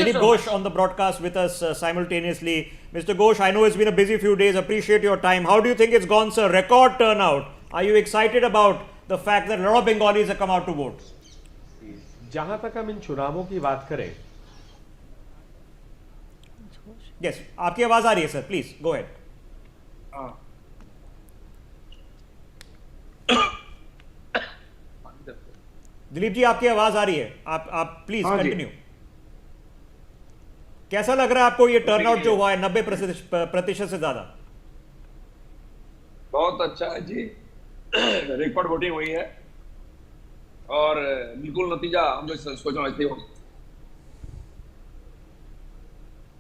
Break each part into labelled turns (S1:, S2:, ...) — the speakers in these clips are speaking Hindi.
S1: Dilip Ghosh on the broadcast with us simultaneously. Mr. Ghosh, I know it's been a busy few days. Appreciate your time. How do you think it's gone, sir? Record turnout. Are you excited about the fact that a lot of Bengalis have come out to vote?
S2: जहां तक हम इन चुनावों की बात करें,
S1: Yes, आपकी आवाज आ रही है sir. Please go ahead. Dilip ji, आपकी आवाज आ रही है. आप प्लीज कंटिन्यू. कैसा लग रहा है आपको ये टर्नआउट जो हुआ है 90% से ज्यादा?
S3: बहुत अच्छा है जी. रिकॉर्ड वोटिंग हुई है और बिल्कुल नतीजा हम लोग सोचना ऐसे हो.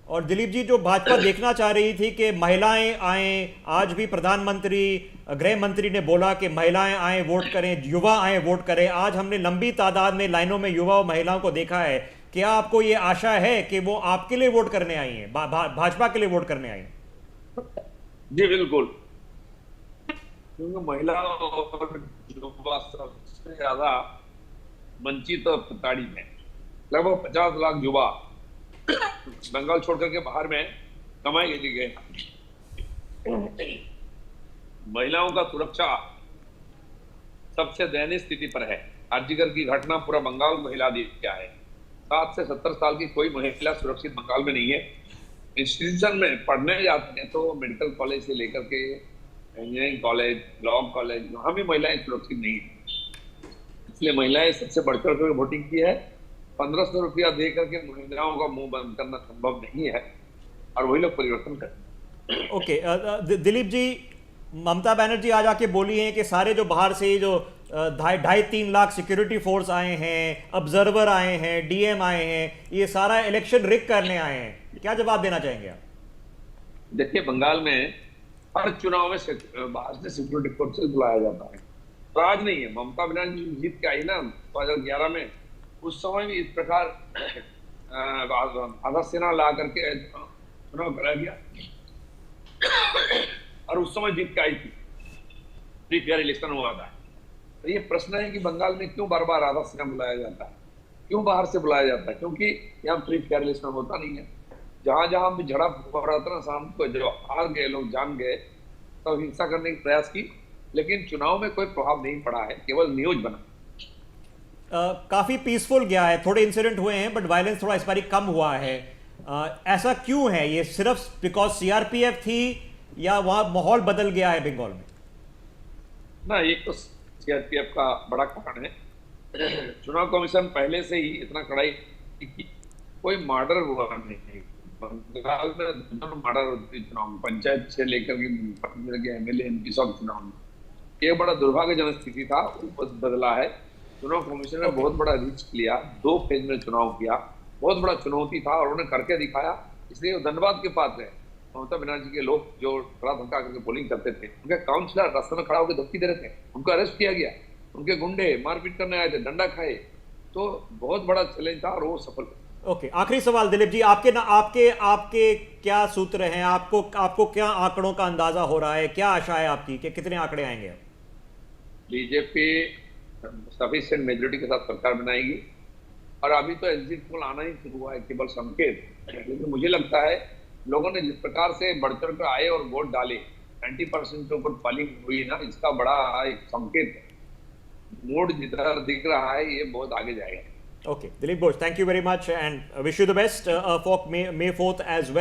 S1: और दिलीप जी, जो भाजपा देखना चाह रही थी कि महिलाएं आएं, आज भी प्रधानमंत्री गृह मंत्री ने बोला कि महिलाएं आएं वोट करें, युवा आएं वोट करें. आज हमने लंबी तादाद में लाइनों में युवा और महिलाओं को देखा है. क्या आपको ये आशा है कि वो आपके लिए वोट करने आई हैं, भाजपा के लिए वोट करने आई हैं?
S3: जी बिल्कुल, क्योंकि महिला और युवा सबसे ज्यादा वंचित और प्रताड़ित है. लगभग 50 लाख युवा बंगाल छोड़ करके बाहर में कमाई के लिए गए. महिलाओं का सुरक्षा सबसे दयनीय स्थिति पर है. आर्जिकर की घटना पूरा बंगाल महिला दिया है. 7 से 70 साल की कोई महिला सुरक्षित बंगाल में नहीं है. इंस्टीट्यूशन में पढ़ने जाते हैं तो मेडिकल कॉलेज से लेकर के इंजीनियरिंग कॉलेज, लॉ कॉलेज, वहां भी महिलाएं सुरक्षित नहीं है. इसलिए महिलाएं सबसे बढ़कर के वोटिंग की है. 1500 रुपया दे करके महिलाओं का मुंह बंद करना संभव नहीं है और वही लोग परिवर्तन करते हैं.
S1: ओके, दिलीप जी, ममता बनर्जी आज आके बोली हैं कि सारे जो बाहर से जो 2.5-3 लाख सिक्योरिटी फोर्स आए हैं, ऑब्जर्वर आए हैं, डीएम आए हैं, ये सारा इलेक्शन रिग करने आए हैं. क्या जवाब देना चाहेंगे आप?
S3: देखिए, बंगाल में हर चुनाव में बाहर से सिक्योरिटी फोर्सेस बुलाया जाता है. तो आज नहीं है. ममता बनर्जी जीत के आई ना 2011 में, उस समय भी इस प्रकार आधा सेना ला करके चुनाव कराया गया और उस समय जीत के आई थी. फ्री फेयर इलेक्शन हुआ था. तो ये प्रश्न है कि बंगाल में क्यों बार बार आधा सेना बुलाया जाता है, क्यों बाहर से बुलाया जाता है? क्योंकि यहाँ फ्री फेयर इलेक्शन होता नहीं है. जहां जहां भी झड़प हो रहा था ना, शाम को जो हार गए लोग जान गए तो हिंसा करने का प्रयास की, लेकिन चुनाव में कोई प्रभाव नहीं पड़ा है, केवल न्यूज बना.
S1: काफी पीसफुल गया है. थोड़े इंसिडेंट हुए हैं बट वायलेंस थोड़ा इस बार कम हुआ है. ऐसा क्यों है? ये सिर्फ बिकॉज सीआरपीएफ थी या वहां माहौल बदल गया है बंगाल में?
S3: ना, एक तो सीआरपीएफ का बड़ा कारण है. चुनाव कमीशन पहले से ही इतना कड़ाई की, कोई मर्डर हुआ नहीं. बंगाल में मर्डर होती चुनाव में, पंचायत से लेकर के एमएलए एमपी सब चुनाव में. ये बड़ा दुर्भाग्यजनक स्थिति था, बदला है. चुनाव कमीशन ने बहुत बड़ा रिस्क लिया, 2 फेज में चुनाव किया, बहुत बड़ा चुनौती था और उन्होंने करके दिखाया. इसलिए वो धन्यवाद के पात्र है. ममता बनर्जी के लोग जो थोड़ा धमका करके पोलिंग करते थे, उनके काउंसलर रास्ते में खड़ा होकर धमकी दे रहे थे, उनको अरेस्ट किया गया. उनके गुंडे मारपीट करने आए थे, डंडा खाए. तो बहुत बड़ा चैलेंज था और वो सफल.
S1: ओके, आखिरी सवाल दिलीप जी, आपके क्या सूत्र हैं? आपको क्या आंकड़ों का अंदाजा हो रहा है? क्या आशा है आपकी कि कितने आंकड़े आएंगे?
S3: बीजेपी सफिशिएंट मेजोरिटी के साथ सरकार बनाएगी और अभी तो एग्जिट पोल आना ही शुरू हुआ है, केवल संकेत. लेकिन मुझे लगता है लोगों ने जिस प्रकार से बढ़ चढ़ कर आए और वोट डाले, 90% के ऊपर पोलिंग हुई ना, इसका बड़ा एक संकेत है. मूड जितना दिख रहा है ये बहुत आगे जाएगा.
S1: Okay, Dilip Ghosh, thank you very much and wish you the best for May 4th as well.